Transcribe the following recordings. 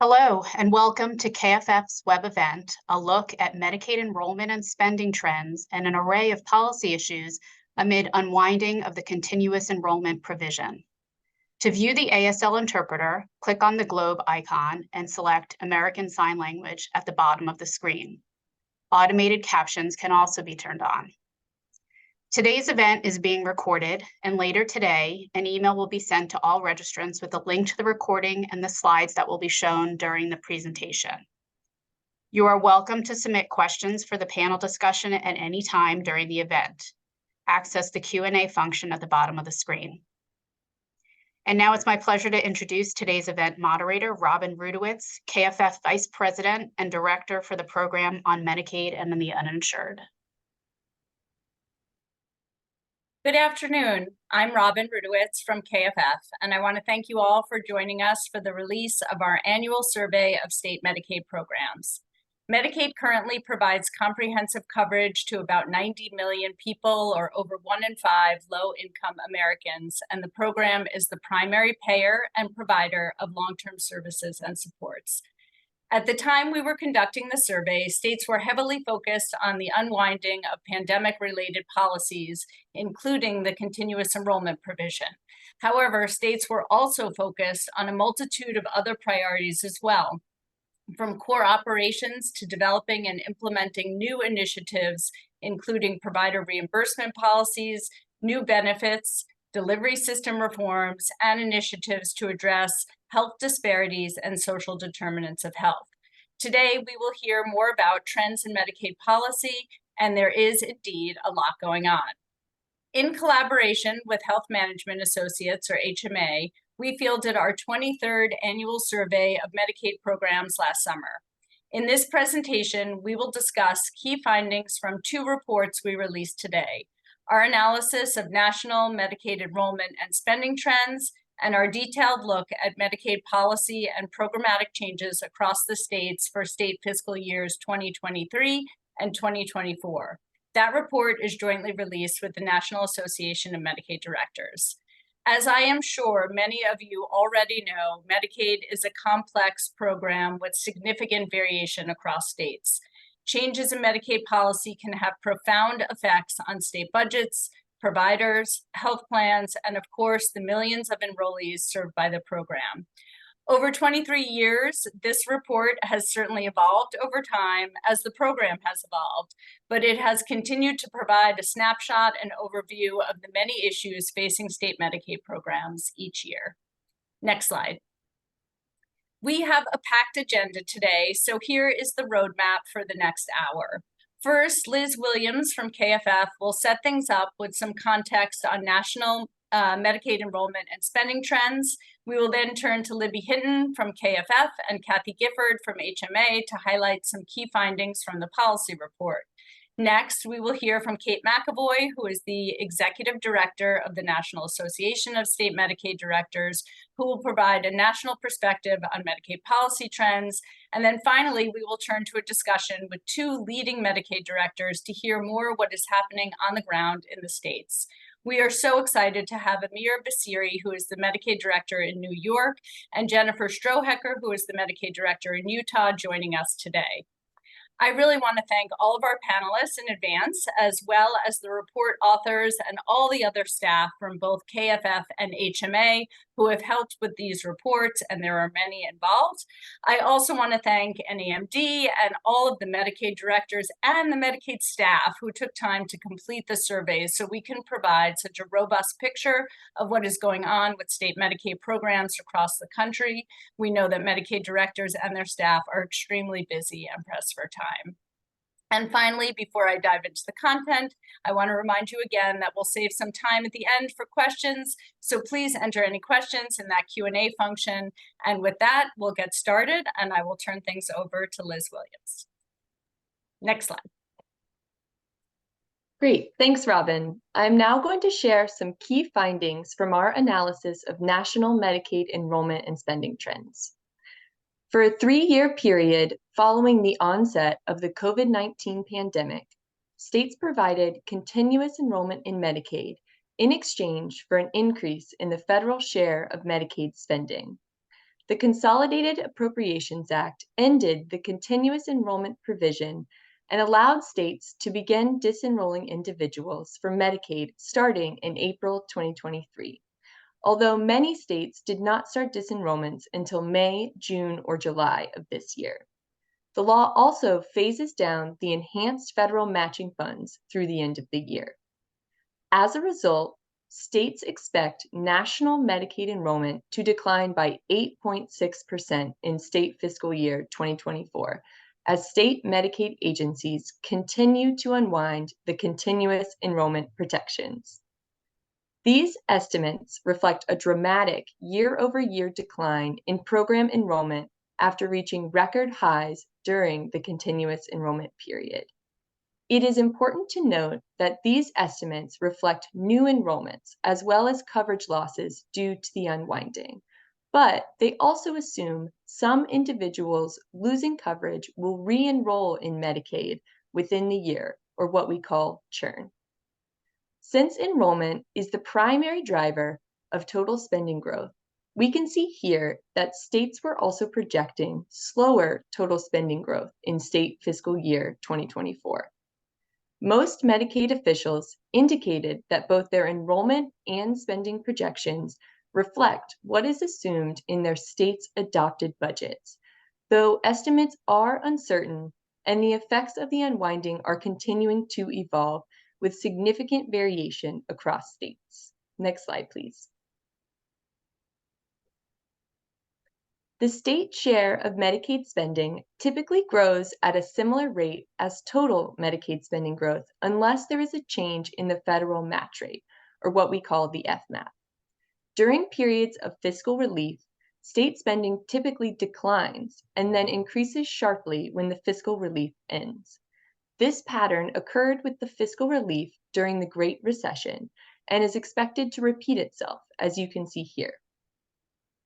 Hello, and welcome to KFF's web event, a look at Medicaid enrollment and spending trends and an array of policy issues amid unwinding of the continuous enrollment provision. To view the ASL interpreter, click on the globe icon and select American Sign Language at the bottom of the screen. Automated captions can also be turned on. Today's event is being recorded, and later today, an email will be sent to all registrants with a link to the recording and the slides that will be shown during the presentation. You are welcome to submit questions for the panel discussion at any time during the event. Access the Q&A function at the bottom of the screen. And now it's my pleasure to introduce today's event moderator, Robin Rudowitz, KFF Vice President and Director for the Program on Medicaid and the Uninsured. Good afternoon. I'm Robin Rudowitz from KFF, and I want to thank you all for joining us for the release of our annual survey of state Medicaid programs. Medicaid currently provides comprehensive coverage to about 90 million people, or over 1 in 5 low-income Americans, and the program is the primary payer and provider of long-term services and supports. At the time we were conducting the survey, states were heavily focused on the unwinding of pandemic-related policies, including the continuous enrollment provision. However, states were also focused on a multitude of other priorities as well, from core operations to developing and implementing new initiatives, including provider reimbursement policies, new benefits, delivery system reforms, and initiatives to address health disparities and social determinants of health. Today, we will hear more about trends in Medicaid policy, and there is indeed a lot going on. In collaboration with Health Management Associates, or HMA, we fielded our 23rd annual survey of Medicaid programs last summer. In this presentation, we will discuss key findings from 2 reports we released today: our analysis of national Medicaid enrollment and spending trends, and our detailed look at Medicaid policy and programmatic changes across the states for state fiscal years 2023 and 2024. That report is jointly released with the National Association of Medicaid Directors. As I am sure many of you already know, Medicaid is a complex program with significant variation across states. Changes in Medicaid policy can have profound effects on state budgets, providers, health plans, and of course, the millions of enrollees served by the program. Over 23 years, this report has certainly evolved over time as the program has evolved, but it has continued to provide a snapshot and overview of the many issues facing state Medicaid programs each year. Next slide. We have a packed agenda today, so here is the roadmap for the next hour. First, Liz Williams from KFF will set things up with some context on national Medicaid enrollment and spending trends. We will then turn to Libby Hinton from KFF and Kathy Gifford from HMA to highlight some key findings from the policy report. Next, we will hear from Kate McAvoy, who is the Executive Director of the National Association of State Medicaid Directors, who will provide a national perspective on Medicaid policy trends. And then finally, we will turn to a discussion with 2 leading Medicaid directors to hear more what is happening on the ground in the states. We are so excited to have Amir Basiri, who is the Medicaid Director in New York, and Jennifer Strohecker, who is the Medicaid Director in Utah, joining us today. I really want to thank all of our panelists in advance, as well as the report authors and all the other staff from both KFF and HMA who have helped with these reports, and there are many involved. I also want to thank NEMD and all of the Medicaid directors and the Medicaid staff who took time to complete the surveys so we can provide such a robust picture of what is going on with state Medicaid programs across the country. We know that Medicaid directors and their staff are extremely busy and pressed for time. And finally, before I dive into the content, I want to remind you again that we'll save some time at the end for questions. So please enter any questions in that Q&A function. And with that, we'll get started, and I will turn things over to Liz Williams. Next slide. Great, thanks, Robin. I'm now going to share some key findings from our analysis of national Medicaid enrollment and spending trends. For a 3-year period following the onset of the COVID-19 pandemic, states provided continuous enrollment in Medicaid in exchange for an increase in the federal share of Medicaid spending. The Consolidated Appropriations Act ended the continuous enrollment provision and allowed states to begin disenrolling individuals from Medicaid starting in April 2023. Although many states did not start disenrollments until May, June, or July of this year. The law also phases down the enhanced federal matching funds through the end of the year. As a result, states expect national Medicaid enrollment to decline by 8.6% in state fiscal year 2024, as state Medicaid agencies continue to unwind the continuous enrollment protections. These estimates reflect a dramatic year-over-year decline in program enrollment after reaching record highs during the continuous enrollment period. It is important to note that these estimates reflect new enrollments as well as coverage losses due to the unwinding, but they also assume some individuals losing coverage will re-enroll in Medicaid within the year, or what we call churn. Since enrollment is the primary driver of total spending growth, we can see here that states were also projecting slower total spending growth in state fiscal year 2024. Most Medicaid officials indicated that both their enrollment and spending projections reflect what is assumed in their state's adopted budgets, though estimates are uncertain and the effects of the unwinding are continuing to evolve with significant variation across states. Next slide, please. The state share of Medicaid spending typically grows at a similar rate as total Medicaid spending growth unless there is a change in the federal match rate, or what we call the FMAP. During periods of fiscal relief, state spending typically declines and then increases sharply when the fiscal relief ends. This pattern occurred with the fiscal relief during the Great Recession and is expected to repeat itself, as you can see here.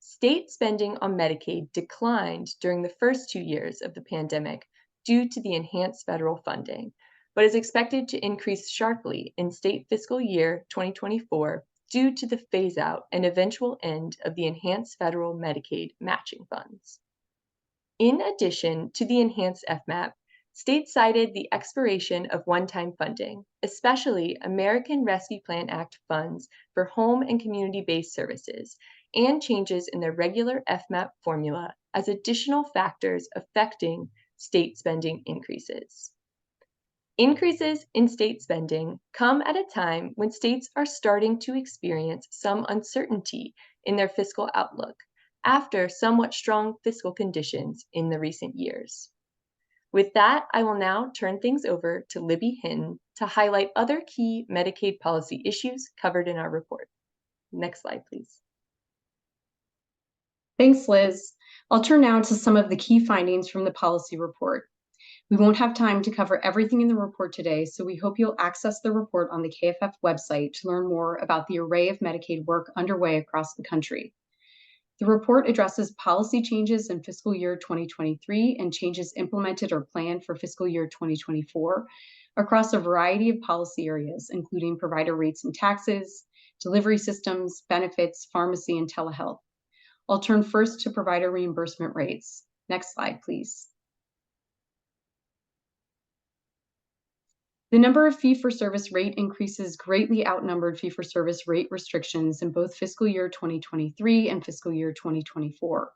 State spending on Medicaid declined during the first 2 years of the pandemic due to the enhanced federal funding, but is expected to increase sharply in state fiscal year 2024 due to the phase-out and eventual end of the enhanced federal Medicaid matching funds. In addition to the enhanced FMAP, states cited the expiration of one-time funding, especially American Rescue Plan Act funds for home and community-based services, and changes in their regular FMAP formula as additional factors affecting state spending increases. Increases in state spending come at a time when states are starting to experience some uncertainty in their fiscal outlook after somewhat strong fiscal conditions in the recent years. With that, I will now turn things over to Libby Hinton to highlight other key Medicaid policy issues covered in our report. Next slide, please. Thanks, Liz. I'll turn now to some of the key findings from the policy report. We won't have time to cover everything in the report today, so we hope you'll access the report on the KFF website to learn more about the array of Medicaid work underway across the country. The report addresses policy changes in fiscal year 2023 and changes implemented or planned for fiscal year 2024 across a variety of policy areas, including provider rates and taxes, delivery systems, benefits, pharmacy, and telehealth. I'll turn first to provider reimbursement rates. Next slide, please. The number of fee-for-service rate increases greatly outnumbered fee-for-service rate restrictions in both fiscal year 2023 and fiscal year 2024.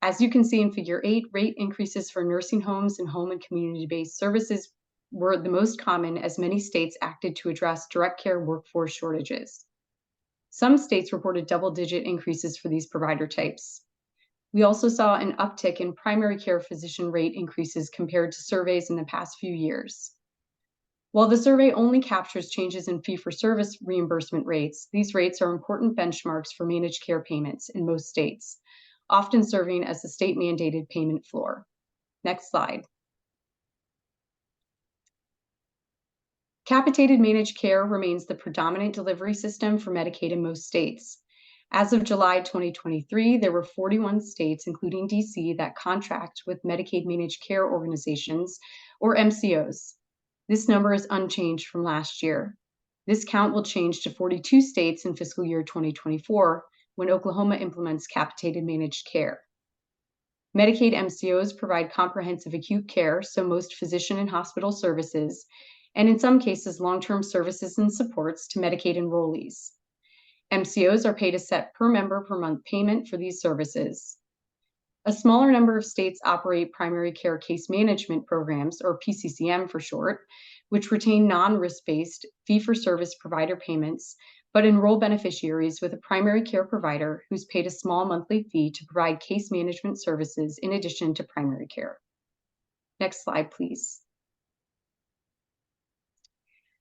As you can see in Figure 8, rate increases for nursing homes and home and community-based services were the most common as many states acted to address direct care workforce shortages. Some states reported double-digit increases for these provider types. We also saw an uptick in primary care physician rate increases compared to surveys in the past few years. While the survey only captures changes in fee-for-service reimbursement rates, these rates are important benchmarks for managed care payments in most states, often serving as the state-mandated payment floor. Next slide. Capitated managed care remains the predominant delivery system for Medicaid in most states. As of July 2023, there were 41 states, including DC, that contract with Medicaid Managed Care Organizations, or MCOs. This number is unchanged from last year. This count will change to 42 states in fiscal year 2024, when Oklahoma implements capitated managed care. Medicaid MCOs provide comprehensive acute care, so most physician and hospital services, and in some cases, long-term services and supports to Medicaid enrollees. MCOs are paid a set per member per month payment for these services. A smaller number of states operate primary care case management programs, or PCCM for short, which retain non-risk-based fee-for-service provider payments, but enroll beneficiaries with a primary care provider who's paid a small monthly fee to provide case management services in addition to primary care. Next slide, please.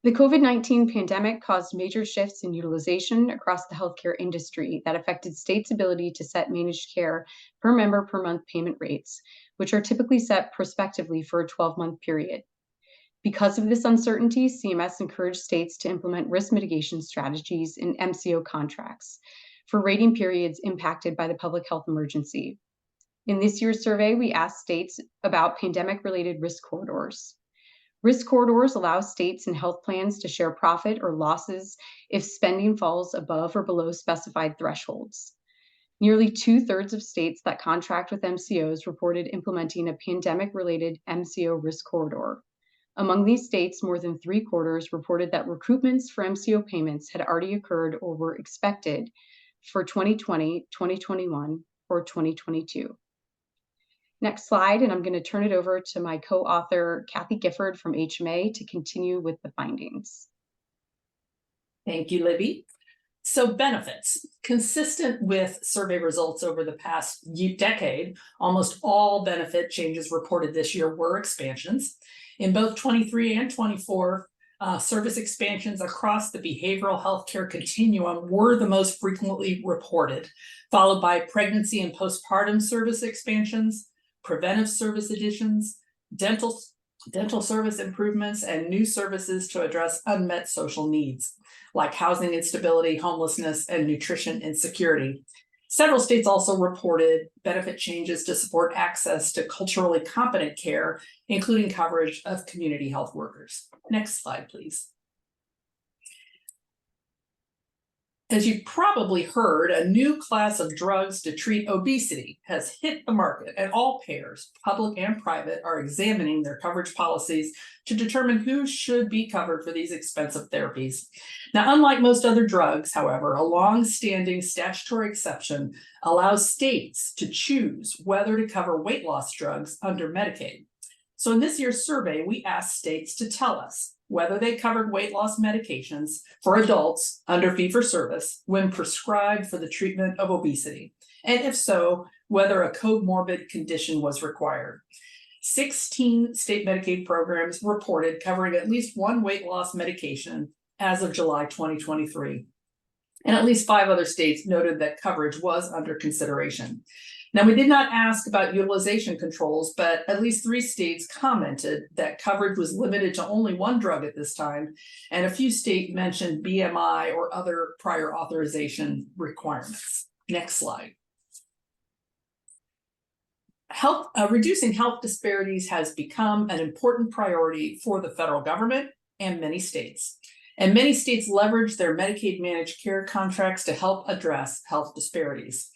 The COVID-19 pandemic caused major shifts in utilization across the healthcare industry that affected states' ability to set managed care per member per month payment rates, which are typically set prospectively for a 12-month period. Because of this uncertainty, CMS encouraged states to implement risk mitigation strategies in MCO contracts for rating periods impacted by the public health emergency. In this year's survey, we asked states about pandemic-related risk corridors. Risk corridors allow states and health plans to share profit or losses if spending falls above or below specified thresholds. Nearly 2/3 of states that contract with MCOs reported implementing a pandemic-related MCO risk corridor. Among these states, more than 3/4 reported that recoupments for MCO payments had already occurred or were expected for 2020, 2021, or 2022. Next slide, and I'm going to turn it over to my co-author, Kathy Gifford from HMA, to continue with the findings. Thank you, Libby. So benefits. Consistent with survey results over the past decade, almost all benefit changes reported this year were expansions. In both 23 and 24, service expansions across the behavioral healthcare continuum were the most frequently reported, followed by pregnancy and postpartum service expansions, preventive service additions, dental service improvements, and new services to address unmet social needs, like housing instability, homelessness, and nutrition insecurity. Several states also reported benefit changes to support access to culturally competent care, including coverage of community health workers. Next slide, please. As you probably heard, a new class of drugs to treat obesity has hit the market, and all payers, public and private, are examining their coverage policies to determine who should be covered for these expensive therapies. Now, unlike most other drugs, however, a long-standing statutory exception allows states to choose whether to cover weight loss drugs under Medicaid. So in this year's survey, we asked states to tell us whether they covered weight loss medications for adults under fee-for-service when prescribed for the treatment of obesity, and if so, whether a comorbid condition was required. 16 state Medicaid programs reported covering at least one weight loss medication as of July 2023, and at least 5 other states noted that coverage was under consideration. Now, we did not ask about utilization controls, but at least 3 states commented that coverage was limited to only one drug at this time, and a few states mentioned BMI or other prior authorization requirements. Next slide. Reducing health disparities has become an important priority for the federal government and many states. And many states leverage their Medicaid managed care contracts to help address health disparities.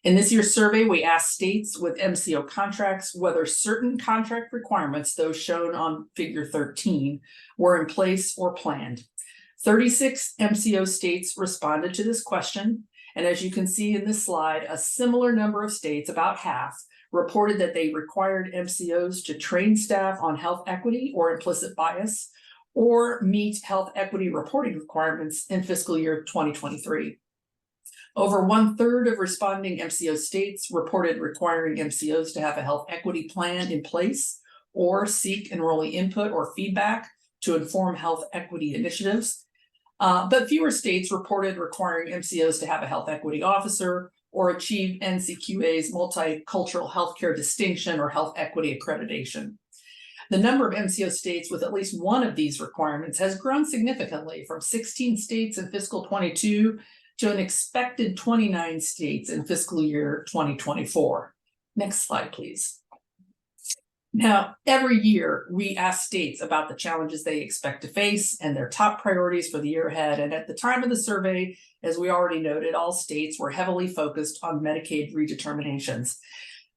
In this year's survey, we asked states with MCO contracts whether certain contract requirements, those shown on figure 13, were in place or planned. 36 MCO states responded to this question, and as you can see in this slide, a similar number of states, about half, reported that they required MCOs to train staff on health equity or implicit bias, or meet health equity reporting requirements in fiscal year 2023. Over 1/3 of responding MCO states reported requiring MCOs to have a health equity plan in place or seek enrollee input or feedback to inform health equity initiatives. But fewer states reported requiring MCOs to have a health equity officer or achieve NCQA's multicultural healthcare distinction or health equity accreditation. The number of MCO states with at least one of these requirements has grown significantly from 16 states in fiscal 22 to an expected 29 states in fiscal year 2024. Next slide, please. Now, every year we ask states about the challenges they expect to face and their top priorities for the year ahead. And at the time of the survey, as we already noted, all states were heavily focused on Medicaid redeterminations.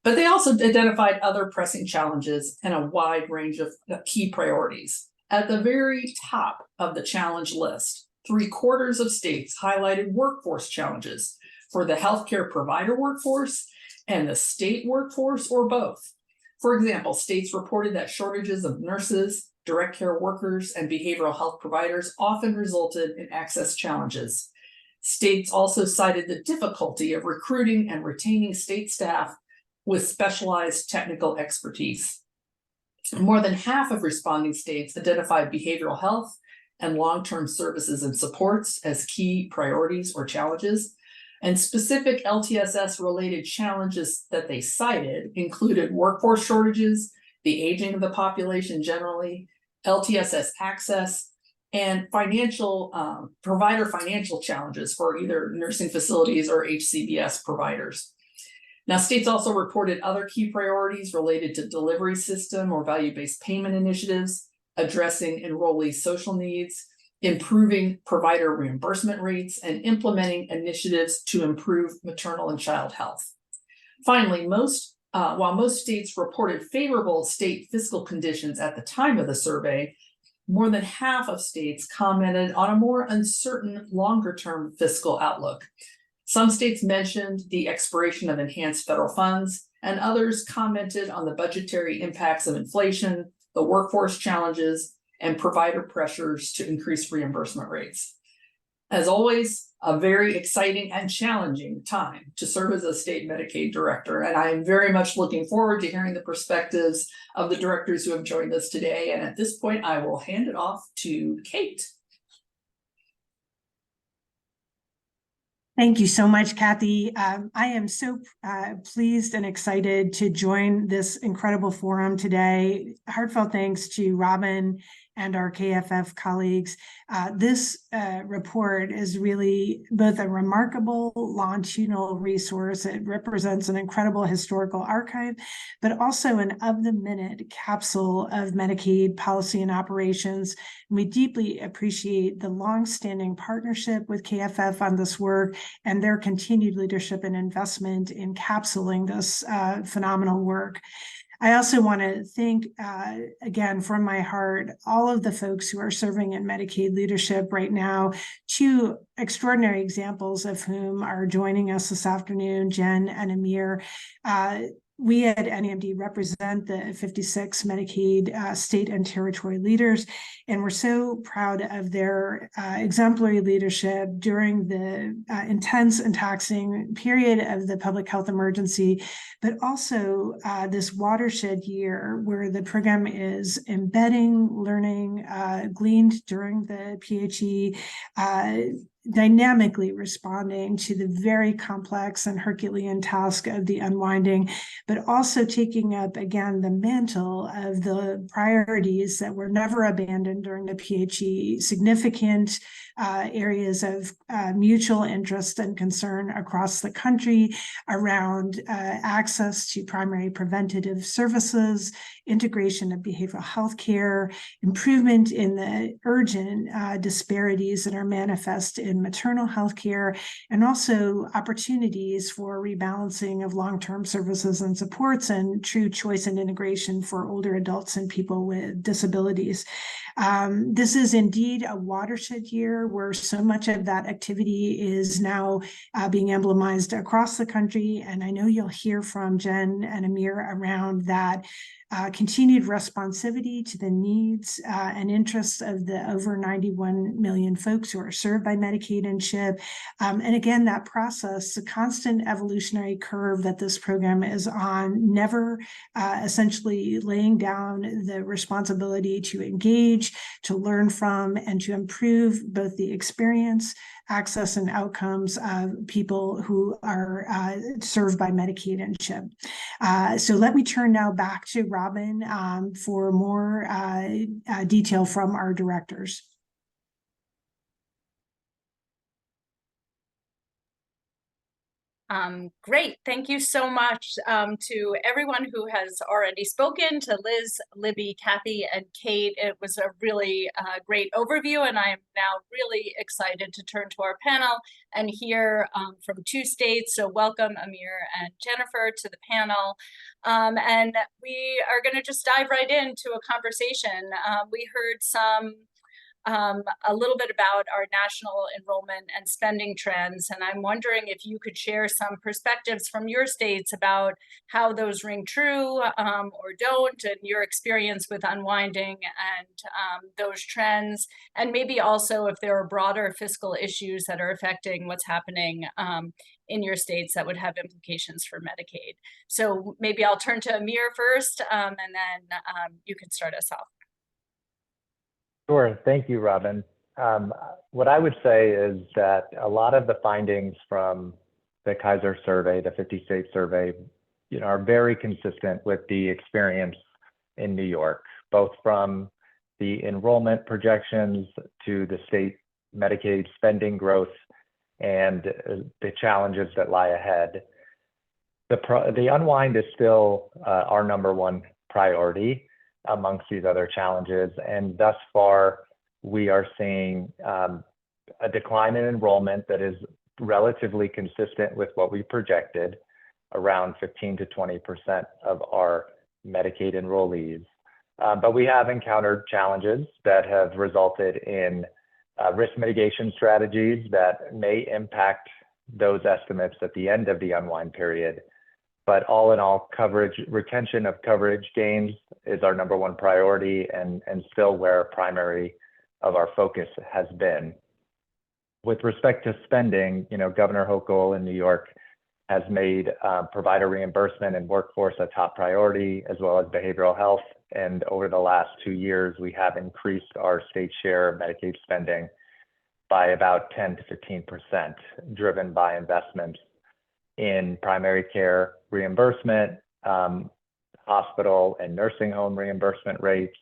But they also identified other pressing challenges and a wide range of key priorities. At the very top of the challenge list, 3/4 of states highlighted workforce challenges for the healthcare provider workforce and the state workforce, or both. For example, states reported that shortages of nurses, direct care workers, and behavioral health providers often resulted in access challenges. States also cited the difficulty of recruiting and retaining state staff with specialized technical expertise. More than half of responding states identified behavioral health and long-term services and supports as key priorities or challenges. And specific LTSS-related challenges that they cited included workforce shortages, the aging of the population generally, LTSS access, and provider financial challenges for either nursing facilities or HCBS providers. Now, states also reported other key priorities related to delivery system or value-based payment initiatives, addressing enrollee social needs, improving provider reimbursement rates, and implementing initiatives to improve maternal and child health. Finally, while most states reported favorable state fiscal conditions at the time of the survey, more than half of states commented on a more uncertain longer-term fiscal outlook. Some states mentioned the expiration of enhanced federal funds, and others commented on the budgetary impacts of inflation, the workforce challenges, and provider pressures to increase reimbursement rates. As always, a very exciting and challenging time to serve as a state Medicaid director, and I am very much looking forward to hearing the perspectives of the directors who have joined us today. And at this point, I will hand it off to Kate. Thank you so much, Kathy. I am so pleased and excited to join this incredible forum today. Heartfelt thanks to Robin and our KFF colleagues. This report is really both a remarkable longitudinal resource. It represents an incredible historical archive, but also an of-the-minute capsule of Medicaid policy and operations. We deeply appreciate the longstanding partnership with KFF on this work and their continued leadership and investment in capsuling this phenomenal work. I also want to thank, again, from my heart, all of the folks who are serving in Medicaid leadership right now, two extraordinary examples of whom are joining us this afternoon, Jen and Amir. We at NEMD represent the 56 Medicaid state and territory leaders, and we're so proud of their exemplary leadership during the intense and taxing period of the public health emergency, but also this watershed year where the program is embedding learning gleaned during the PHE, dynamically responding to the very complex and Herculean task of the unwinding, but also taking up, again, the mantle of the priorities that were never abandoned during the PHE, significant areas of mutual interest and concern across the country around access to primary preventative services, integration of behavioral health care, improvement in the urgent disparities that are manifest in maternal health care, and also opportunities for rebalancing of long-term services and supports and true choice and integration for older adults and people with disabilities. This is indeed a watershed year where so much of that activity is now being emblemized across the country. And I know you'll hear from Jen and Amir around that continued responsivity to the needs and interests of the over 91 million folks who are served by Medicaid Medicaid and CHIP. And again, that process, the constant evolutionary curve that this program is on, never essentially laying down the responsibility to engage, to learn from, and to improve both the experience, access, and outcomes of people who are served by Medicaid and CHIP. So let me turn now back to Robin for more detail from our directors. Great. Thank you so much to everyone who has already spoken, to Liz, Libby, Kathy, and Kate. It was a really great overview, and I am now really excited to turn to our panel and hear from two states. So welcome Amir and Jennifer to the panel. And we are going to just dive right into a conversation. We heard a little bit about our national enrollment and spending trends, and I'm wondering if you could share some perspectives from your states about how those ring true or don't, and your experience with Unwinding and those trends, and maybe also if there are broader fiscal issues that are affecting what's happening in your states that would have implications for Medicaid. So maybe I'll turn to Amir first, and then you can start us off. Sure. Thank you, Robin. What I would say is that a lot of the findings from the Kaiser survey, the 50-state survey, are very consistent with the experience in New York, both from the enrollment projections to the state Medicaid spending growth and the challenges that lie ahead. The unwind is still our #1 priority amongst these other challenges. And thus far, we are seeing a decline in enrollment that is relatively consistent with what we projected, around 15 to 20% of our Medicaid enrollees. But we have encountered challenges that have resulted in risk mitigation strategies that may impact those estimates at the end of the unwind period. But all in all, retention of coverage gains is our #1 priority and still where primary of our focus has been. With respect to spending, Governor Hochul in New York has made provider reimbursement and workforce a top priority, as well as behavioral health. And over the last 2 years, we have increased our state share of Medicaid spending by about 10 to 15%, driven by investments in primary care reimbursement, hospital and nursing home reimbursement rates,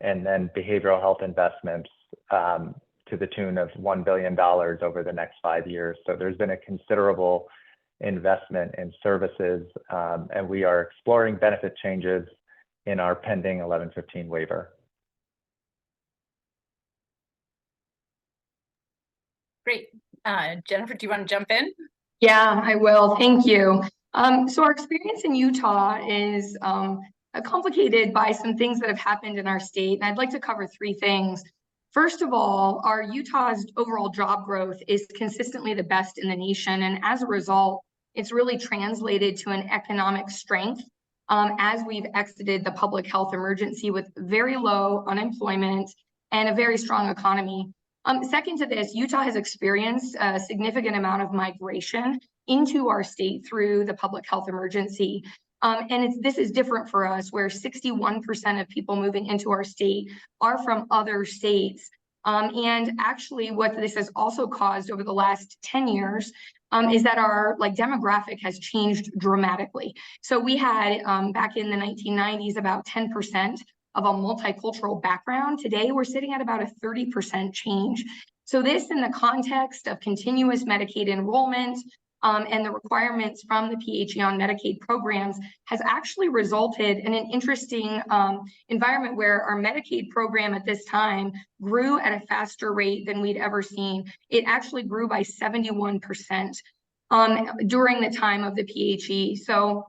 and then behavioral health investments to the tune of $1 billion over the next 5 years. So there's been a considerable investment in services, and we are exploring benefit changes in our pending 1115 waiver. Great. Jennifer, do you want to jump in? Yeah, I will. Thank you. So our experience in Utah is complicated by some things that have happened in our state, and I'd like to cover 3 things. First of all, our Utah's overall job growth is consistently the best in the nation, and as a result, it's really translated to an economic strength as we've exited the public health emergency with very low unemployment and a very strong economy. Second to this, Utah has experienced a significant amount of migration into our state through the public health emergency. And this is different for us, where 61% of people moving into our state are from other states. And actually what this has also caused over the last 10 years is that our demographic has changed dramatically. So we had back in the 1990s about 10% of a multicultural background. Today, we're sitting at about a 30% change. So this, in the context of continuous Medicaid enrollment and the requirements from the PHE on Medicaid programs, has actually resulted in an interesting environment where our Medicaid program at this time grew at a faster rate than we'd ever seen. It actually grew by 71% during the time of the PHE. So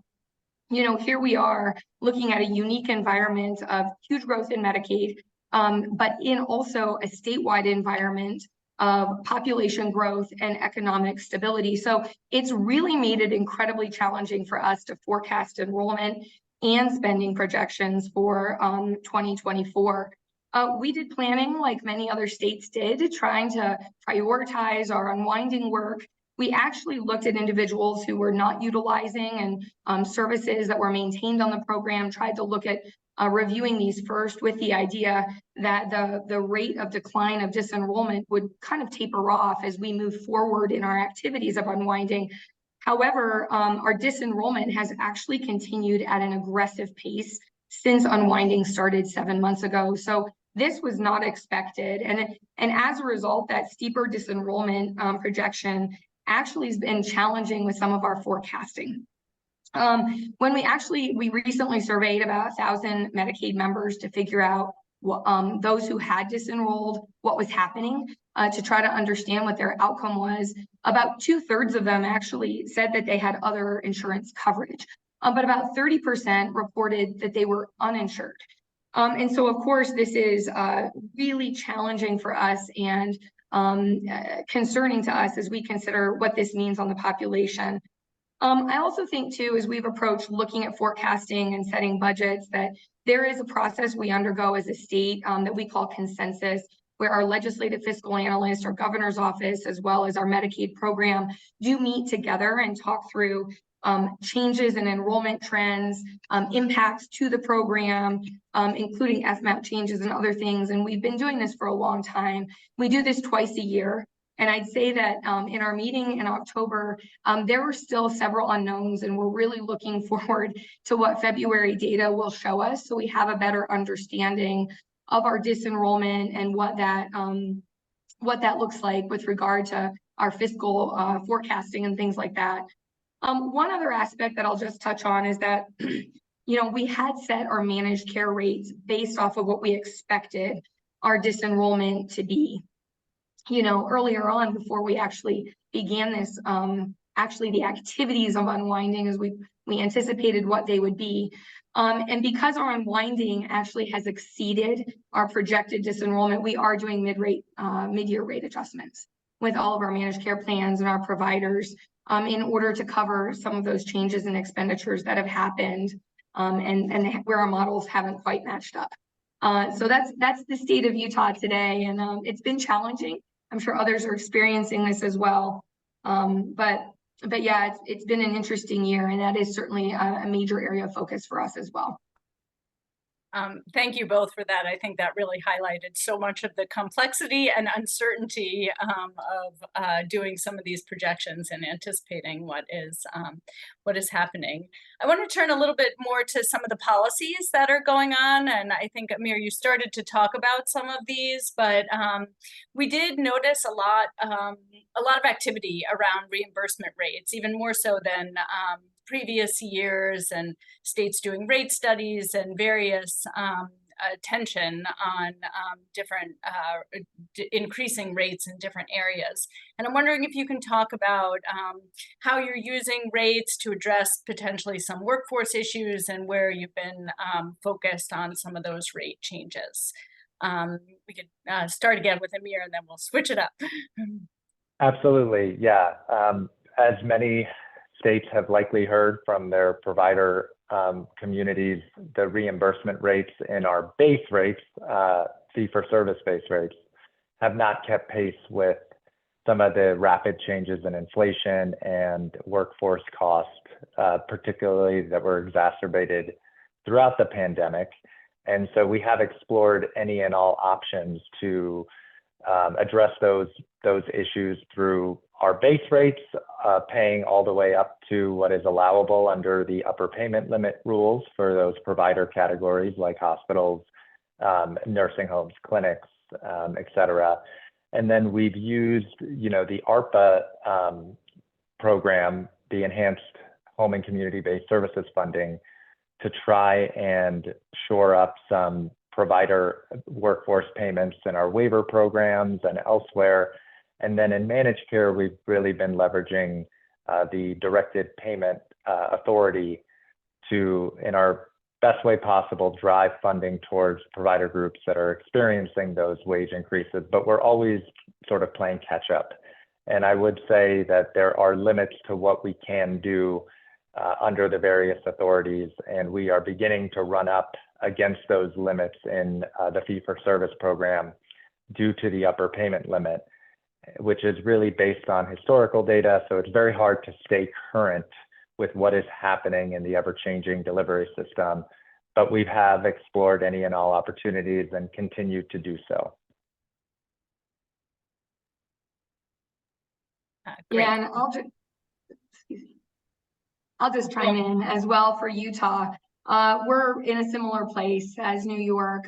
here we are looking at a unique environment of huge growth in Medicaid, but in also a statewide environment of population growth and economic stability. So it's really made it incredibly challenging for us to forecast enrollment and spending projections for 2024. We did planning like many other states did, trying to prioritize our unwinding work. We actually looked at individuals who were not utilizing and services that were maintained on the program, tried to look at reviewing these first with the idea that the rate of decline of disenrollment would kind of taper off as we move forward in our activities of unwinding. However, our disenrollment has actually continued at an aggressive pace since unwinding started 7 months ago. So this was not expected. And as a result, that steeper disenrollment projection actually has been challenging with some of our forecasting. When we recently surveyed about 1,000 Medicaid members to figure out those who had disenrolled, what was happening, to try to understand what their outcome was. About 2/3 of them actually said that they had other insurance coverage, but about 30% reported that they were uninsured. And so, of course, this is really challenging for us and concerning to us as we consider what this means on the population. I also think, too, as we've approached looking at forecasting and setting budgets, that there is a process we undergo as a state that we call consensus, where our legislative fiscal analyst, our governor's office, as well as our Medicaid program do meet together and talk through changes in enrollment trends, impacts to the program, including FMAP changes and other things. And we've been doing this for a long time. We do this twice a year. And I'd say that in our meeting in October, there were still several unknowns, and we're really looking forward to what February data will show us, so we have a better understanding of our disenrollment and what that looks like with regard to our fiscal forecasting and things like that. One other aspect that I'll just touch on is that we had set our managed care rates based off of what we expected our disenrollment to be. Earlier on, before we actually began this, the activities of unwinding, as we anticipated what they would be. And because our unwinding actually has exceeded our projected disenrollment, we are doing mid-year rate adjustments with all of our managed care plans and our providers in order to cover some of those changes in expenditures that have happened and where our models haven't quite matched up. So that's the state of Utah today, and it's been challenging. I'm sure others are experiencing this as well. But yeah, it's been an interesting year, and that is certainly a major area of focus for us as well. Thank you both for that. I think that really highlighted so much of the complexity and uncertainty of doing some of these projections and anticipating what is happening. I want to turn a little bit more to some of the policies that are going on, and I think, Amir, you started to talk about some of these, but we did notice a lot of activity around reimbursement rates, even more so than previous years, and states doing rate studies and various attention on different increasing rates in different areas. And I'm wondering if you can talk about how you're using rates to address potentially some workforce issues and where you've been focused on some of those rate changes. We could start again with Amir, and then we'll switch it up. Absolutely, yeah. As many states have likely heard from their provider communities, the reimbursement rates in our base rates, fee-for-service base rates, have not kept pace with some of the rapid changes in inflation and workforce cost, particularly that were exacerbated throughout the pandemic. And so we have explored any and all options to address those issues through our base rates, paying all the way up to what is allowable under the upper payment limit rules for those provider categories like hospitals, nursing homes, clinics, et cetera. And then we've used, the ARPA program, the Enhanced Home and Community-Based Services Funding, to try and shore up some provider workforce payments in our waiver programs and elsewhere. And then in managed care, we've really been leveraging the directed payment authority to, in our best way possible, drive funding towards provider groups that are experiencing those wage increases, but we're always sort of playing catch up. And I would say that there are limits to what we can do under the various authorities, and we are beginning to run up against those limits in the fee-for-service program due to the upper payment limit, which is really based on historical data. So it's very hard to stay current with what is happening in the ever-changing delivery system. But we have explored any and all opportunities and continue to do so. Great. Yeah, and I'll just chime in as well for Utah. We're in a similar place as New York.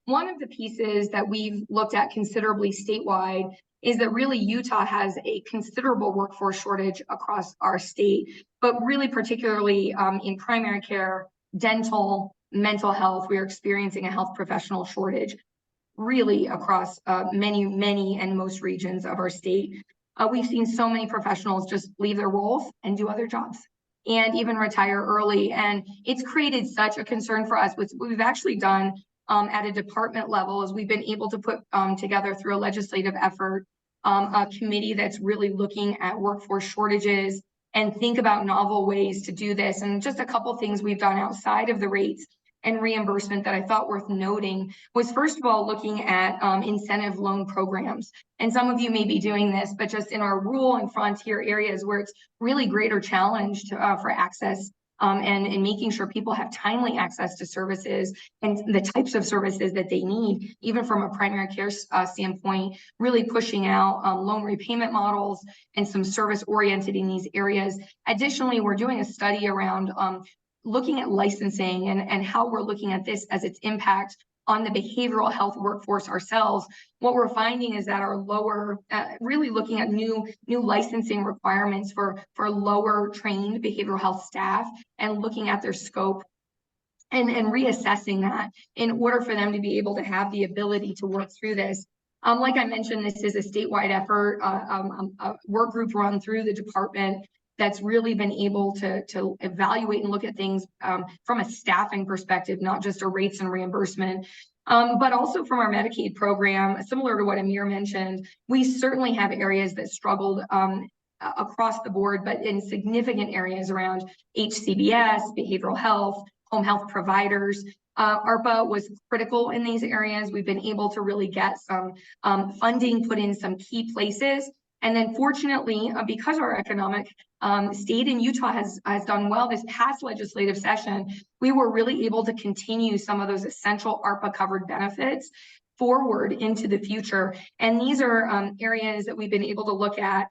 One of the pieces that we've looked at considerably statewide is that really Utah has a considerable workforce shortage across our state, but really particularly in primary care, dental, mental health. We are experiencing a health professional shortage really across many and most regions of our state. We've seen so many professionals just leave their roles and do other jobs and even retire early. And it's created such a concern for us. What we've actually done at a department level is we've been able to put together through a legislative effort a committee that's really looking at workforce shortages and think about novel ways to do this. And just a couple things we've done outside of the rates and reimbursement that I thought worth noting was, first of all, looking at incentive loan programs. And some of you may be doing this, but just in our rural and frontier areas where it's really greater challenge for access and making sure people have timely access to services and the types of services that they need, even from a primary care standpoint, really pushing out loan repayment models and some service oriented in these areas. Additionally, we're doing a study around looking at licensing and how we're looking at this as its impact on the behavioral health workforce ourselves. What we're finding is that our lower, really looking at new licensing requirements for lower trained behavioral health staff and looking at their scope and reassessing that in order for them to be able to have the ability to work through this. Like I mentioned, this is a statewide effort, a work group run through the department that's really been able to evaluate and look at things from a staffing perspective, not just a rates and reimbursement, but also from our Medicaid program. Similar to what Amir mentioned, we certainly have areas that struggled across the board, but in significant areas around HCBS, behavioral health, home health providers. ARPA was critical in these areas. We've been able to really get some funding put in some key places. And then fortunately, because our economic state in Utah has done well this past legislative session, we were really able to continue some of those essential ARPA covered benefits forward into the future. And these are areas that we've been able to look at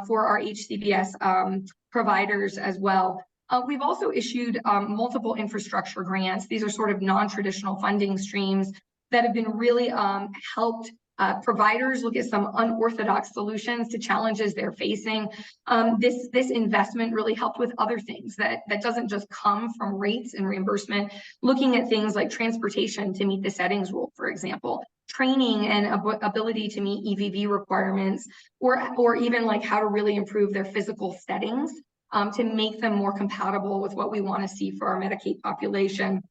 for our HCBS providers as well. We've also issued multiple infrastructure grants. These are sort of non-traditional funding streams that have been really helped providers look at some unorthodox solutions to challenges they're facing. This investment really helped with other things that doesn't just come from rates and reimbursement, looking at things like transportation to meet the settings rule, for example, training and ability to meet EVV requirements, or even like how to really improve their physical settings to make them more compatible with what we want to see for our Medicaid population.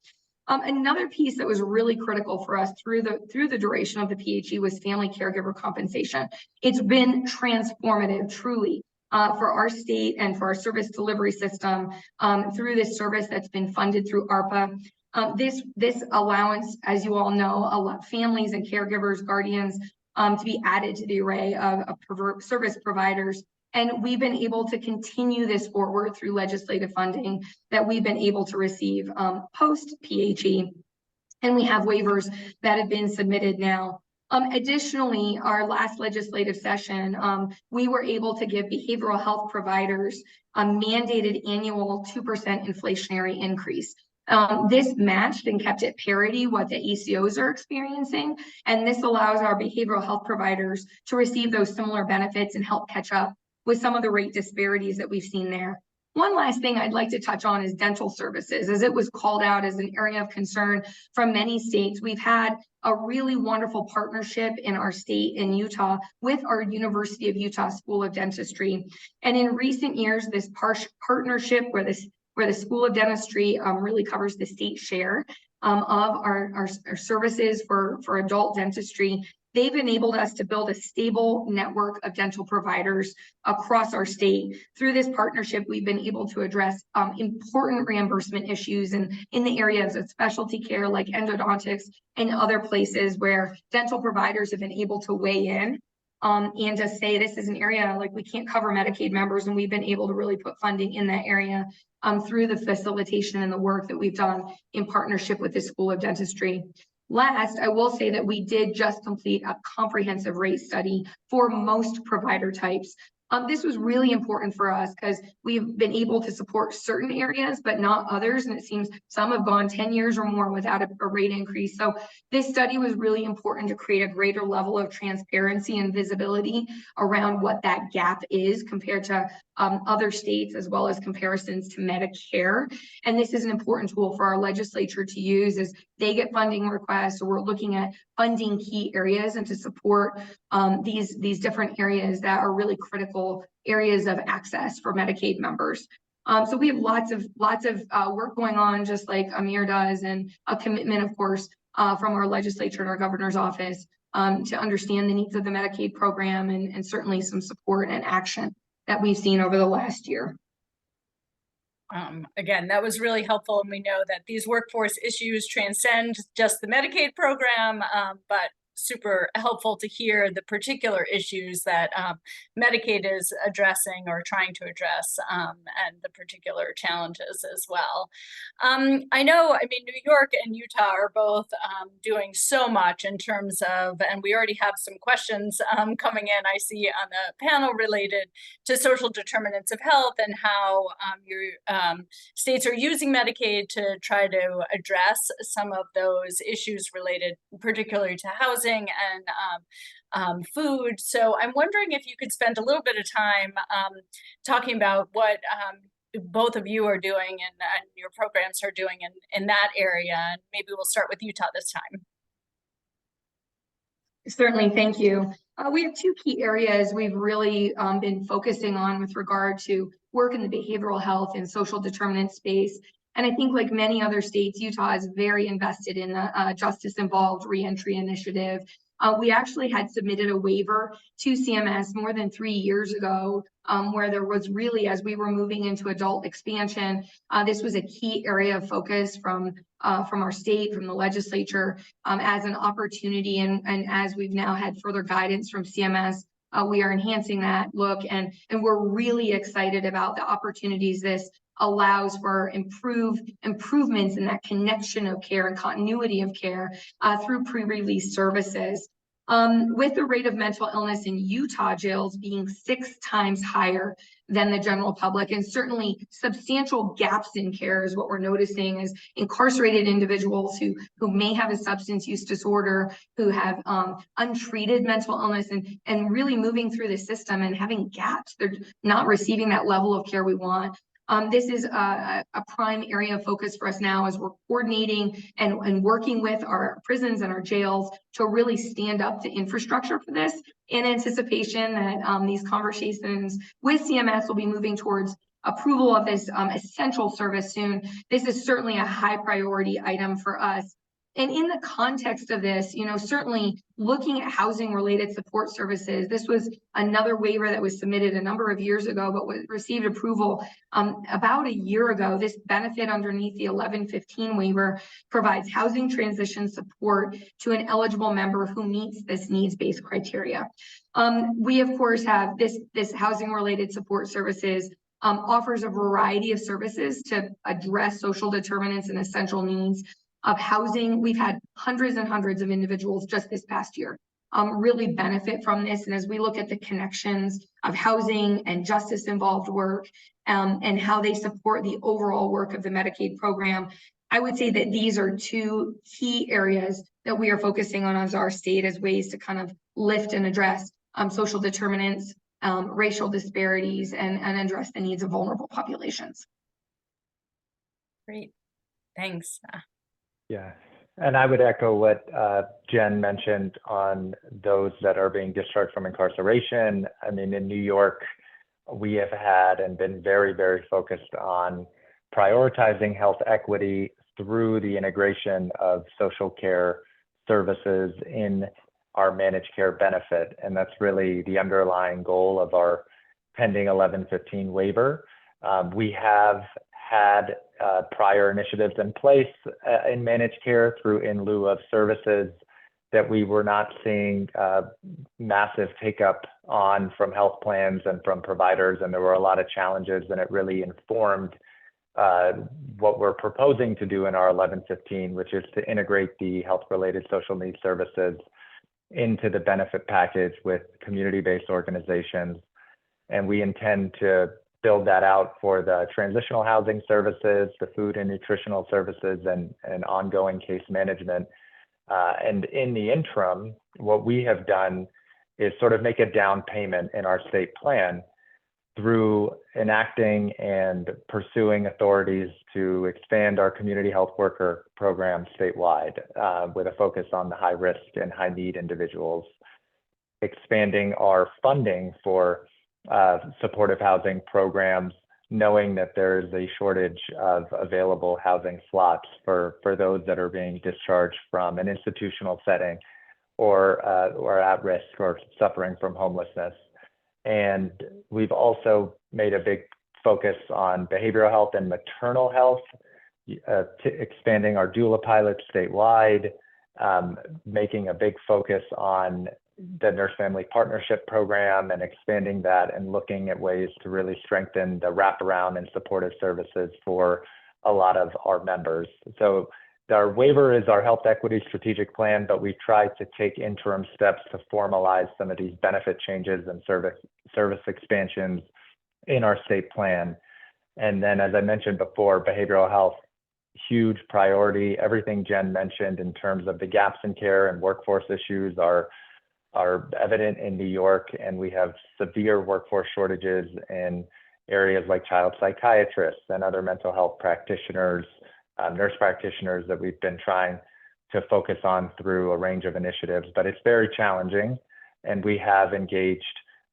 Another piece that was really critical for us through the duration of the PHE was family caregiver compensation. It's been transformative, truly, for our state and for our service delivery system through this service that's been funded through ARPA. This allowance, as you all know, allowed families and caregivers, guardians to be added to the array of service providers. And we've been able to continue this forward through legislative funding that we've been able to receive post-PHE. And we have waivers that have been submitted now. Additionally, our last legislative session, we were able to give behavioral health providers a mandated annual 2% inflationary increase. This matched and kept at parity what the ACOs are experiencing. And this allows our behavioral health providers to receive those similar benefits and help catch up with some of the rate disparities that we've seen there. One last thing I'd like to touch on is dental services, as it was called out as an area of concern from many states. We've had a really wonderful partnership in our state in Utah with our University of Utah School of Dentistry. And in recent years, this partnership where the School of Dentistry really covers the state share of our services for adult dentistry, they've enabled us to build a stable network of dental providers across our state. Through this partnership, we've been able to address important reimbursement issues in the areas of specialty care like endodontics and other places where dental providers have been able to weigh in and to say this is an area like we can't cover Medicaid members, and we've been able to really put funding in that area through the facilitation and the work that we've done in partnership with the School of Dentistry. Last, I will say that we did just complete a comprehensive rate study for most provider types. This was really important for us because we've been able to support certain areas, but not others. And it seems some have gone 10 years or more without a rate increase. So this study was really important to create a greater level of transparency and visibility around what that gap is compared to other states, as well as comparisons to Medicare. And this is an important tool for our legislature to use as they get funding requests, or we're looking at funding key areas and to support these different areas that are really critical areas of access for Medicaid members. So we have lots of work going on, just like Amir does, and a commitment, of course, from our legislature and our governor's office to understand the needs of the Medicaid program, and certainly some support and action that we've seen over the last year. Again, that was really helpful, and we know that these workforce issues transcend just the Medicaid program, but super helpful to hear the particular issues that Medicaid is addressing or trying to address, and the particular challenges as well. I know, I mean, New York and Utah are both doing so much in terms of, and we already have some questions coming in, I see on the panel related to social determinants of health and how your states are using Medicaid to try to address some of those issues related particularly to housing and food. So I'm wondering if you could spend a little bit of time talking about what both of you are doing and your programs are doing in that area. And maybe we'll start with Utah this time. Certainly, thank you. We have two key areas we've really been focusing on with regard to work in the behavioral health and social determinant space. And I think, like many other states, Utah is very invested in the justice-involved reentry initiative. We actually had submitted a waiver to CMS more than 3 years ago, where there was really, as we were moving into adult expansion, this was a key area of focus from our state, from the legislature, as an opportunity. And as we've now had further guidance from CMS, we are enhancing that look, and we're really excited about the opportunities this allows for improvements in that connection of care and continuity of care through pre-release services. With the rate of mental illness in Utah jails being 6 times higher than the general public, and certainly substantial gaps in care is what we're noticing as incarcerated individuals who may have a substance use disorder, who have untreated mental illness, and really moving through the system and having gaps. They're not receiving that level of care we want. This is a prime area of focus for us now as we're coordinating and working with our prisons and our jails to really stand up the infrastructure for this, in anticipation that these conversations with CMS will be moving towards approval of this essential service soon. This is certainly a high priority item for us. And in the context of this, certainly looking at housing related support services, this was another waiver that was submitted a number of years ago, but received approval about a year ago. This benefit underneath the 1115 waiver provides housing transition support to an eligible member who meets this needs-based criteria. We, of course, have this housing related support services offers a variety of services to address social determinants and essential needs of housing. We've had hundreds and hundreds of individuals just this past year really benefit from this. And as we look at the connections of housing and justice involved work and how they support the overall work of the Medicaid program, I would say that these are two key areas that we are focusing on as our state as ways to kind of lift and address social determinants, racial disparities, and address the needs of vulnerable populations. Great, thanks. Yeah, and I would echo what Jen mentioned on those that are being discharged from incarceration. I mean, in New York, we have had and been very, very focused on prioritizing health equity through the integration of social care services in our managed care benefit. And that's really the underlying goal of our pending 1115 waiver. We have had prior initiatives in place in managed care through in lieu of services that we were not seeing massive take up on from health plans and from providers. And there were a lot of challenges, and it really informed what we're proposing to do in our 1115, which is to integrate the health-related social needs services into the benefit package with community-based organizations. And we intend to build that out for the transitional housing services, the food and nutritional services, and ongoing case management. And in the interim, what we have done is sort of make a down payment in our state plan through enacting and pursuing authorities to expand our community health worker program statewide with a focus on the high risk and high need individuals, expanding our funding for supportive housing programs, knowing that there is a shortage of available housing slots for those that are being discharged from an institutional setting or at risk or suffering from homelessness. And we've also made a big focus on behavioral health and maternal health, expanding our doula pilots statewide, making a big focus on the Nurse Family Partnership Program and expanding that and looking at ways to really strengthen the wraparound and supportive services for a lot of our members. So our waiver is our health equity strategic plan, but we try to take interim steps to formalize some of these benefit changes and service expansions in our state plan. And then, as I mentioned before, behavioral health, huge priority. Everything Jen mentioned in terms of the gaps in care and workforce issues are evident in New York, and we have severe workforce shortages in areas like child psychiatrists and other mental health practitioners, nurse practitioners that we've been trying to focus on through a range of initiatives, but it's very challenging. And we have engaged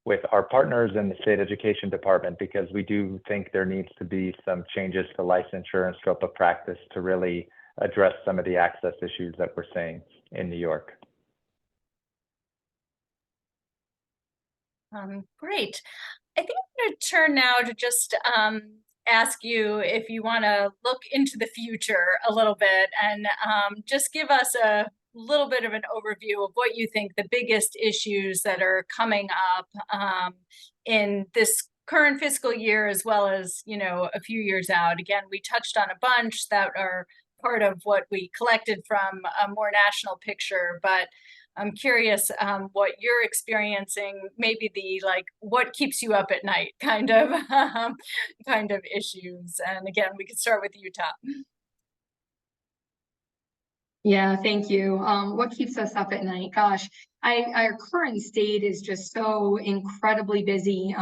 with our partners in the state education department because we do think there needs to be some changes to licensure and scope of practice to really address some of the access issues that we're seeing in New York. Great. I think I'm going to turn now to just ask you if you want to look into the future a little bit and just give us a little bit of an overview of what you think the biggest issues that are coming up in this current fiscal year, as well as, you know, a few years out. Again, we touched on a bunch that are part of what we collected from a more national picture, but I'm curious what you're experiencing, maybe the what keeps you up at night kind of issues. And again, we could start with you, Top. Yeah, thank you. What keeps us up at night? Gosh, our current state is just so incredibly busy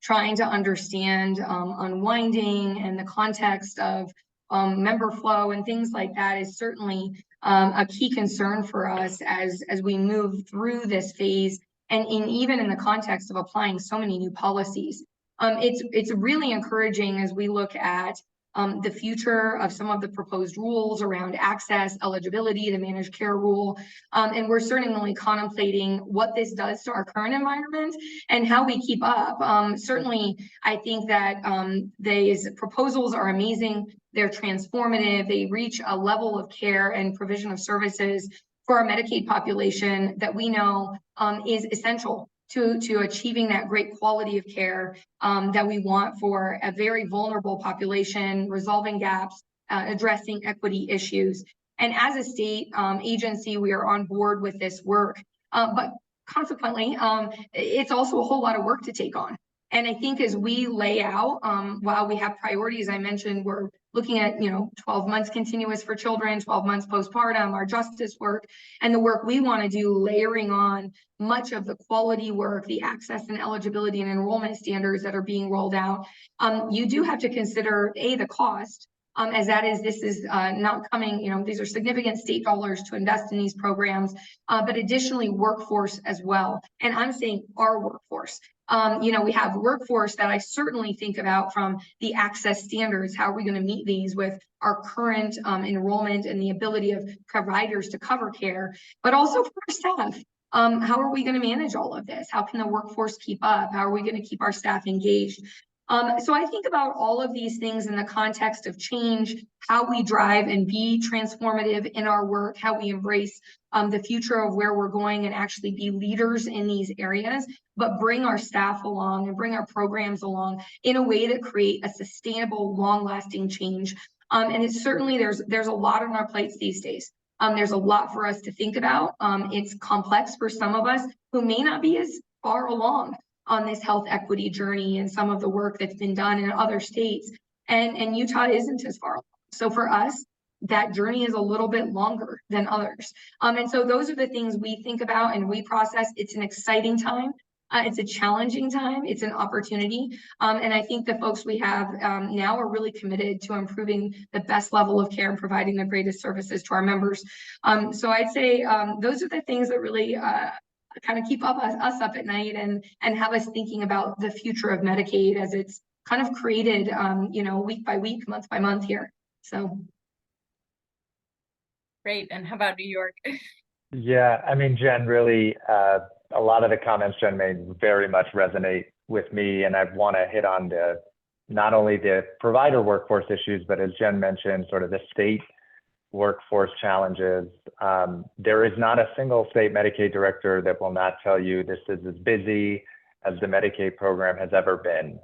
trying to understand unwinding and the context of member flow and things like that is certainly a key concern for us as we move through this phase, and even in the context of applying so many new policies. It's really encouraging as we look at the future of some of the proposed rules around access, eligibility, the managed care rule. And we're certainly contemplating what this does to our current environment and how we keep up. Certainly, I think that these proposals are amazing. They're transformative. They reach a level of care and provision of services for our Medicaid population that we know is essential to achieving that great quality of care that we want for a very vulnerable population, resolving gaps, addressing equity issues. And as a state agency, we are on board with this work. But consequently, it's also a whole lot of work to take on. And I think as we lay out, while we have priorities, I mentioned we're looking at 12 months continuous for children, 12 months postpartum, our justice work, and the work we want to do, layering on much of the quality work, the access and eligibility and enrollment standards that are being rolled out. You do have to consider the cost, as this is not coming, these are significant state dollars to invest in these programs, but additionally workforce as well. And I'm saying our workforce. We have workforce that I certainly think about from the access standards. How are we going to meet these with our current enrollment and the ability of providers to cover care, but also for our staff. how are we going to manage all of this? How can the workforce keep up? How are we going to keep our staff engaged? So I think about all of these things in the context of change, how we drive and be transformative in our work, how we embrace the future of where we're going and actually be leaders in these areas, but bring our staff along and bring our programs along in a way that create a sustainable, long-lasting change. And it's certainly, there's a lot on our plates these days. There's a lot for us to think about. It's complex for some of us who may not be as far along on this health equity journey and some of the work that's been done in other states. And Utah isn't as far along. So for us, that journey is a little bit longer than others. And so those are the things we think about and we process. It's an exciting time. It's a challenging time. It's an opportunity. And I think the folks we have now are really committed to improving the best level of care and providing the greatest services to our members. So I'd say those are the things that really kind of keep us up at night and have us thinking about the future of Medicaid as it's kind of created, week by week, month by month here. So. Great. And how about New York? Yeah, I mean, Jen, really, a lot of the comments Jen made very much resonate with me, and I want to hit on not only the provider workforce issues, but as Jen mentioned, sort of the state workforce challenges. There is not a single state Medicaid director that will not tell you this is as busy as the Medicaid program has ever been.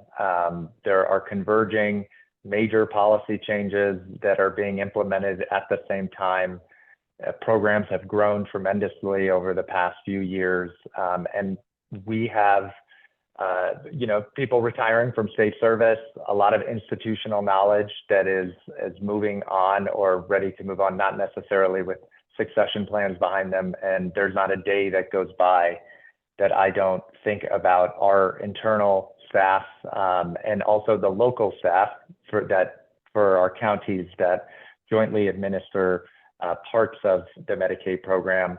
There are converging major policy changes that are being implemented at the same time. Programs have grown tremendously over the past few years, and we have people retiring from state service, a lot of institutional knowledge that is moving on or ready to move on, not necessarily with succession plans behind them. And there's not a day that goes by that I don't think about our internal staff and also the local staff for our counties that jointly administer parts of the Medicaid program.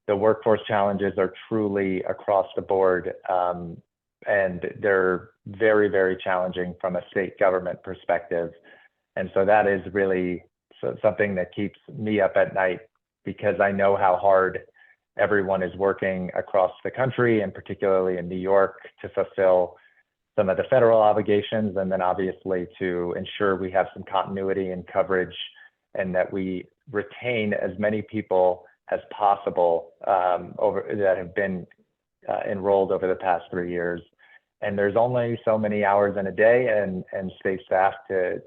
The workforce challenges are truly across the board, and they're very, very challenging from a state government perspective. And so that is really something that keeps me up at night, because I know how hard everyone is working across the country, and particularly in New York, to fulfill some of the federal obligations, and then obviously to ensure we have some continuity and coverage, and that we retain as many people as possible that have been enrolled over the past 3 years. And there's only so many hours in a day and state staff to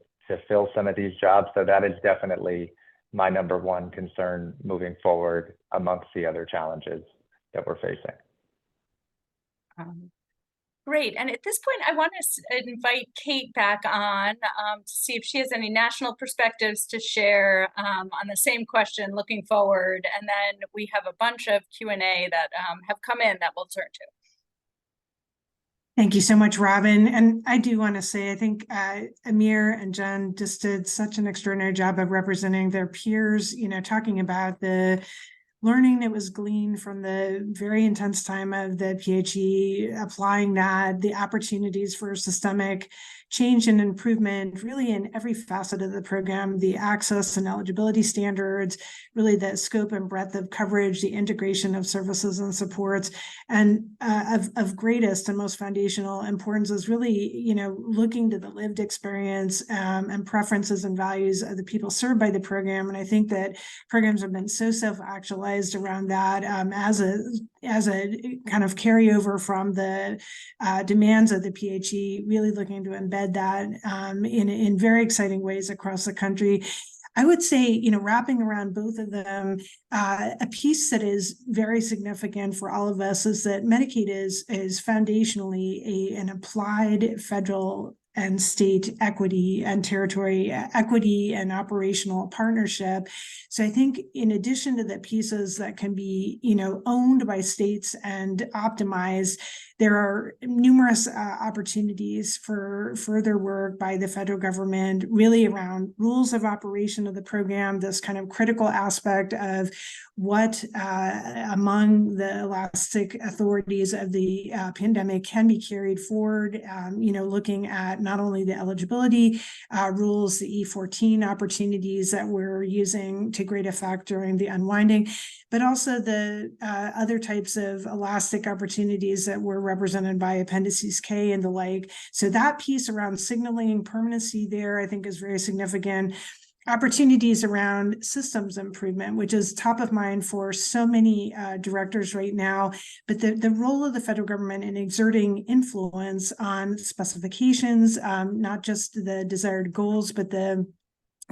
fill some of these jobs. So that is definitely my number one concern moving forward amongst the other challenges that we're facing. Great. And at this point, I want to invite Kate back on to see if she has any national perspectives to share on the same question looking forward. And then we have a bunch of Q&A that have come in that we'll turn to. Thank you so much, Robin. And I do want to say, I think Amir and Jen just did such an extraordinary job of representing their peers, talking about the learning that was gleaned from the very intense time of the PHE, applying that, the opportunities for systemic change and improvement really in every facet of the program, the access and eligibility standards, really the scope and breadth of coverage, the integration of services and supports, and of greatest and most foundational importance is really, looking to the lived experience and preferences and values of the people served by the program. And I think that programs have been so self-actualized around that as a kind of carryover from the demands of the PHE, really looking to embed that in very exciting ways across the country. I would say, wrapping around both of them, a piece that is very significant for all of us is that Medicaid is foundationally an applied federal and state equity and territory equity and operational partnership. So I think in addition to the pieces that can be, owned by states and optimized, there are numerous opportunities for further work by the federal government, really around rules of operation of the program, this kind of critical aspect of what among the elastic authorities of the pandemic can be carried forward, looking at not only the eligibility rules, the E14 opportunities that we're using to great effect during the unwinding, but also the other types of elastic opportunities that were represented by Appendices K and the like. So that piece around signaling permanency there, I think, is very significant. Opportunities around systems improvement, which is top of mind for so many directors right now, but the role of the federal government in exerting influence on specifications, not just the desired goals, but the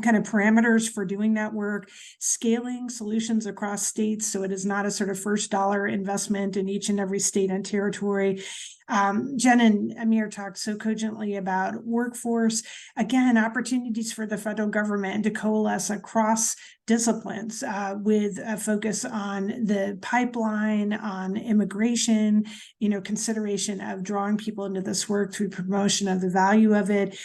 kind of parameters for doing that work, scaling solutions across states so it is not a sort of first dollar investment in each and every state and territory. Jen and Amir talked so cogently about workforce. Again, opportunities for the federal government to coalesce across disciplines with a focus on the pipeline, on immigration, consideration of drawing people into this work through promotion of the value of it.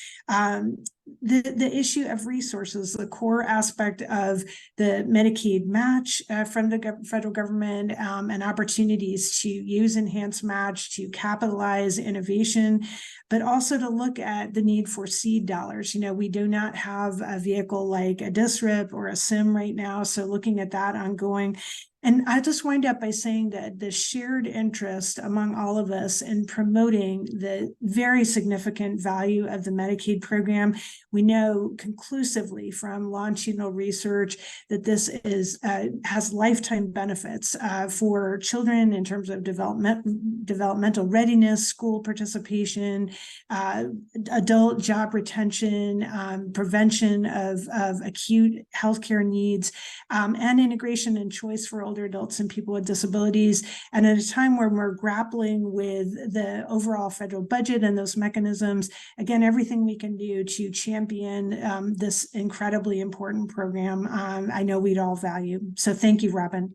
The issue of resources, the core aspect of the Medicaid match from the federal government, and opportunities to use enhanced match to capitalize innovation, but also to look at the need for seed dollars. We do not have a vehicle like a DSRIP or a SIM right now, so looking at that ongoing. And I just wind up by saying that the shared interest among all of us in promoting the very significant value of the Medicaid program. We know conclusively from longitudinal research that this has lifetime benefits for children in terms of developmental readiness, school participation, adult job retention, prevention of acute healthcare needs, and integration and choice for older adults and people with disabilities. And at a time where we're grappling with the overall federal budget and those mechanisms, again, everything we can do to champion this incredibly important program, I know we'd all value. So thank you, Robin.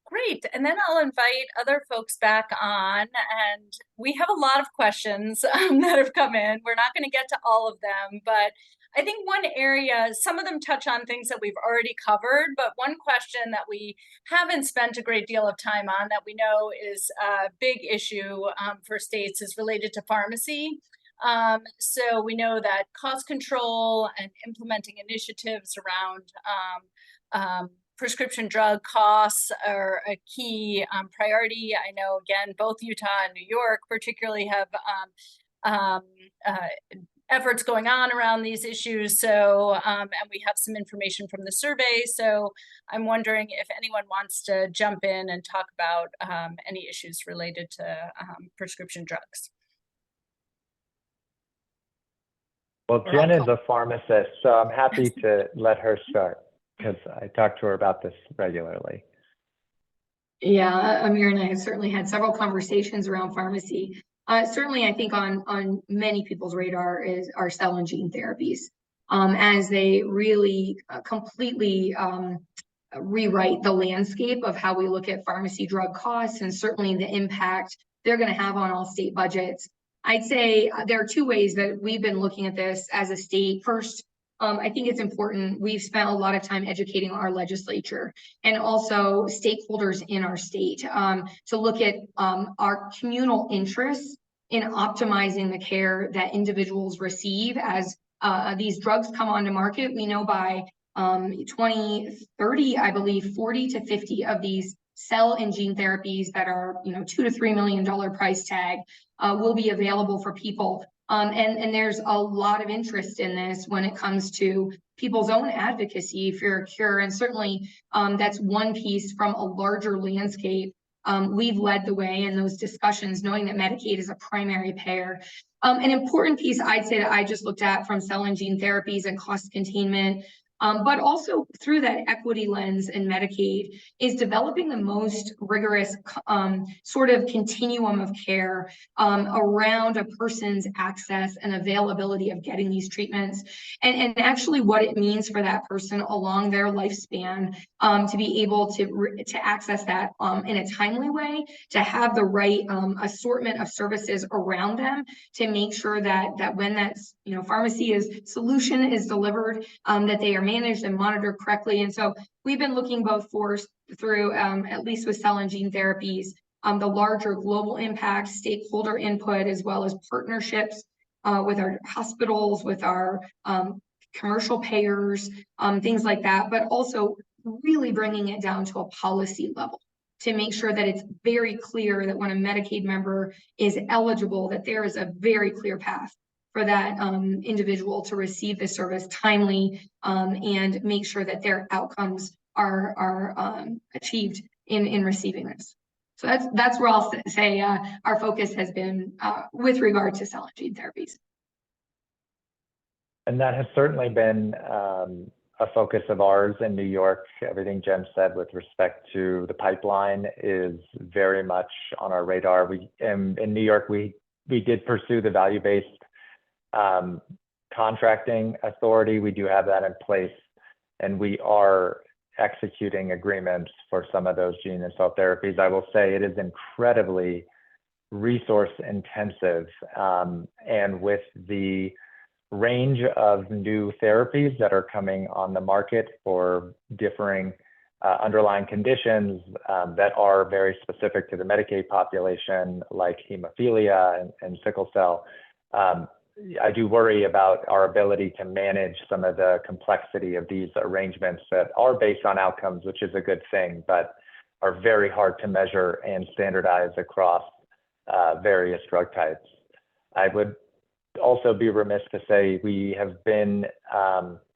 Great. And then I'll invite other folks back on, and we have a lot of questions that have come in. We're not going to get to all of them, but I think one area, some of them touch on things that we've already covered, but one question that we haven't spent a great deal of time on that we know is a big issue for states is related to pharmacy. So we know that cost control and implementing initiatives around prescription drug costs are a key priority. I know, again, both Utah and New York particularly have efforts going on around these issues. So, and we have some information from the survey. So I'm wondering if anyone wants to jump in and talk about any issues related to prescription drugs. Well, Jen is a pharmacist, so I'm happy to let her start because I talk to her about this regularly. Yeah, Amir and I have certainly had several conversations around pharmacy. Certainly, I think on many people's radar are cell and gene therapies, as they really completely rewrite the landscape of how we look at pharmacy drug costs and certainly the impact they're going to have on all state budgets. I'd say there are two ways that we've been looking at this as a state. First, I think it's important. We've spent a lot of time educating our legislature and also stakeholders in our state to look at our communal interests in optimizing the care that individuals receive as these drugs come onto market. We know by 2030, I believe 40 to 50 of these cell and gene therapies that are, $2 to $3 million price tag will be available for people. And there's a lot of interest in this when it comes to people's own advocacy for a cure. And certainly that's one piece from a larger landscape. We've led the way in those discussions, knowing that Medicaid is a primary payer. An important piece I'd say that I just looked at from cell and gene therapies and cost containment, but also through that equity lens in Medicaid, is developing the most rigorous sort of continuum of care around a person's access and availability of getting these treatments, and actually what it means for that person along their lifespan to be able to access that in a timely way, to have the right assortment of services around them to make sure that when that pharmacy solution is delivered, that they are managed and monitored correctly. And so we've been looking both through at least with cell and gene therapies, the larger global impact, stakeholder input, as well as partnerships with our hospitals, with our commercial payers, things like that, but also really bringing it down to a policy level to make sure that it's very clear that when a Medicaid member is eligible, that there is a very clear path for that individual to receive the service timely and make sure that their outcomes are achieved in receiving this. So that's where I'll say our focus has been with regard to cell and gene therapies. And that has certainly been a focus of ours in New York. Everything Jen said with respect to the pipeline is very much on our radar. In New York, we did pursue the value-based contracting authority. We do have that in place, and we are executing agreements for some of those gene and cell therapies. I will say it is incredibly resource intensive, and with the range of new therapies that are coming on the market for differing underlying conditions that are very specific to the Medicaid population, like hemophilia and sickle cell. I do worry about our ability to manage some of the complexity of these arrangements that are based on outcomes, which is a good thing, but are very hard to measure and standardize across various drug types. I would also be remiss to say we have been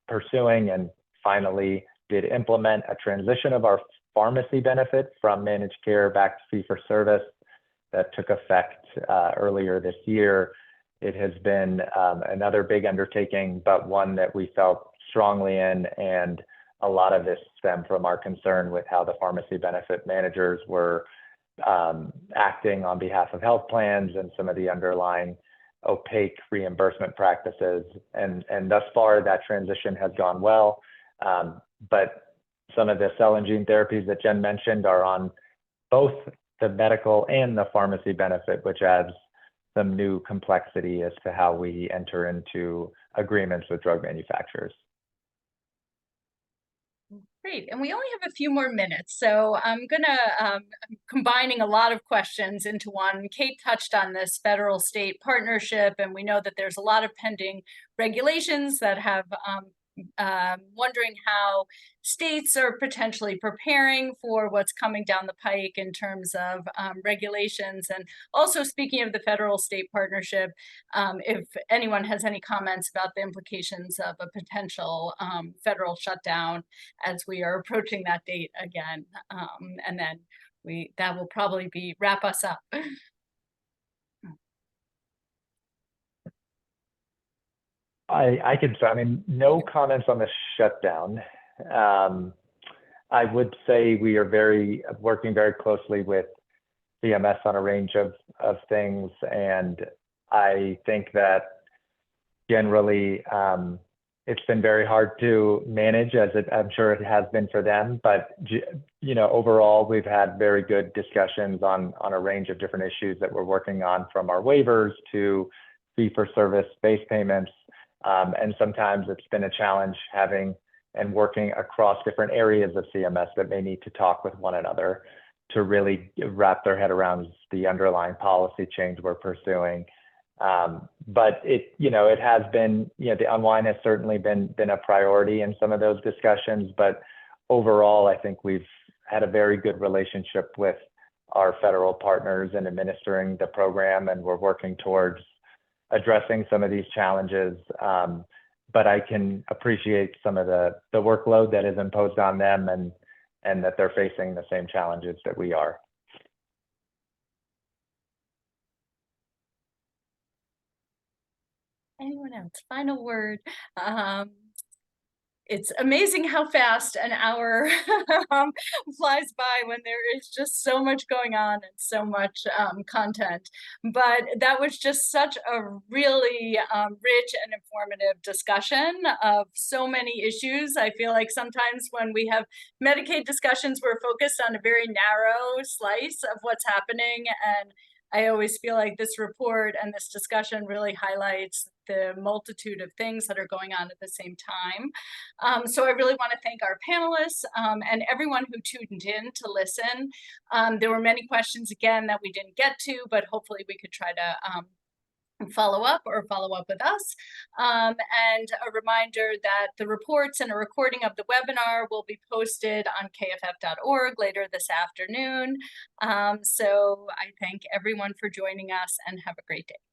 pursuing and finally did implement a transition of our pharmacy benefit from managed care back to fee-for-service that took effect earlier this year. It has been another big undertaking, but one that we felt strongly in, and a lot of this stemmed from our concern with how the pharmacy benefit managers were acting on behalf of health plans and some of the underlying opaque reimbursement practices. And thus far, that transition has gone well. But some of the cell and gene therapies that Jen mentioned are on both the medical and the pharmacy benefit, which adds some new complexity as to how we enter into agreements with drug manufacturers. Great, and we only have a few more minutes, so I'm gonna combining a lot of questions into one. Kate touched on this federal-state partnership, and we know that there's a lot of pending regulations that have wondering how states are potentially preparing for what's coming down the pike in terms of regulations. And also, speaking of the federal-state partnership, if anyone has any comments about the implications of a potential federal shutdown as we are approaching that date again, and then that will probably wrap us up. I mean, no comments on the shutdown. I would say we are working very closely with CMS on a range of things. And I think that generally it's been very hard to manage, as I'm sure it has been for them. But, you know, overall, we've had very good discussions on a range of different issues that we're working on, from our waivers to fee-for-service base payments. And sometimes it's been a challenge having and working across different areas of CMS that may need to talk with one another to really wrap their head around the underlying policy change we're pursuing. But it has been, the unwind has certainly been a priority in some of those discussions. But overall, I think we've had a very good relationship with our federal partners in administering the program, and we're working towards addressing some of these challenges. But I can appreciate some of the workload that is imposed on them, and that they're facing the same challenges that we are. Anyone else? Final word. It's amazing how fast an hour flies by when there is just so much going on and so much content. But that was just such a really rich and informative discussion of so many issues. I feel like sometimes when we have Medicaid discussions, we're focused on a very narrow slice of what's happening, and I always feel like this report and this discussion really highlights the multitude of things that are going on at the same time. So I really want to thank our panelists and everyone who tuned in to listen. There were many questions, again, that we didn't get to, but hopefully we could try to follow up with us. And a reminder that the reports and a recording of the webinar will be posted on kff.org later this afternoon. So I thank everyone for joining us and have a great day.